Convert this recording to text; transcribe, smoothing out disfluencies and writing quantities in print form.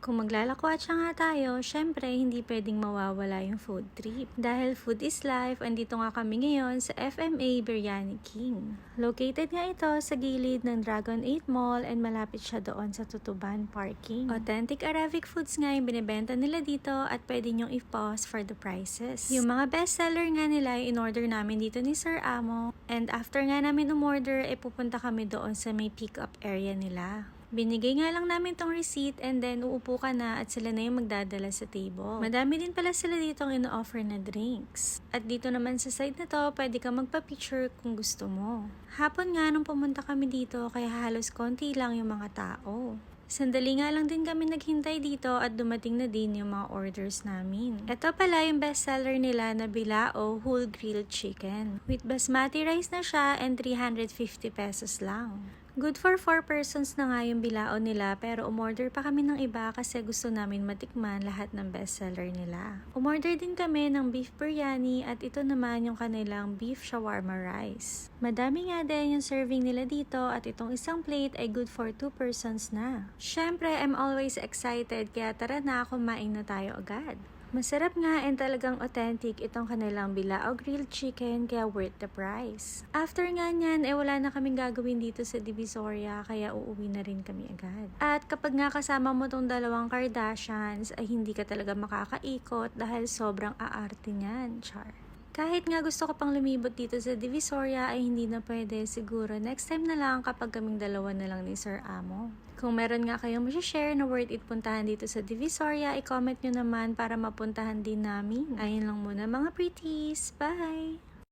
Kung maglalakwatsa nga tayo, syempre hindi pwedeng mawawala yung food trip. Dahil food is life, andito nga kami ngayon sa FMA Biryani King. Located nga ito sa gilid ng Dragon 8 Mall and malapit siya doon sa Tutuban Parking. Authentic Arabic foods nga yung binibenta nila dito at pwede nyong i-pause for the prices. Yung mga bestseller nga nila, in-order namin dito ni Sir Amo. And after nga namin umorder, pupunta kami doon sa may pick-up area nila. Binigay nga lang namin tong receipt and then uupo ka na at sila na yung magdadala sa table. Madami din pala sila dito ang ino-offer na drinks. At dito naman sa side na to, pwede ka magpa-picture kung gusto mo. Hapon nga nung pumunta kami dito kaya halos konti lang yung mga tao. Sandali nga lang din kami naghintay dito at dumating na din yung mga orders namin. Ito pala yung bestseller nila na bilao whole grilled chicken. With basmati rice na siya and 350 pesos lang. Good for 4 persons na nga yung bilao nila pero umorder pa kami ng iba kasi gusto namin matikman lahat ng bestseller nila. Umorder din kami ng beef biryani at ito naman yung kanilang beef shawarma rice. Madami nga din yung serving nila dito at itong isang plate ay good for 2 persons na. Syempre, I'm always excited kaya tara na, kumain na tayo agad. Masarap nga and talagang authentic itong kanilang bilao grilled chicken kaya worth the price. After nga nyan, wala na kaming gagawin dito sa Divisoria kaya uuwi na rin kami agad. At kapag nga kasama mo tong dalawang Kardashians ay hindi ka talaga makakaikot dahil sobrang aarte niyan, char. Kahit nga gusto ko pang lumibot dito sa Divisoria ay hindi na pwede. Siguro next time na lang kapag kaming dalawa na lang ni Sir Amo. Kung meron nga kayong share na worth it puntahan dito sa Divisoria, i-comment nyo naman para mapuntahan din namin. Ayun lang muna mga pretties. Bye!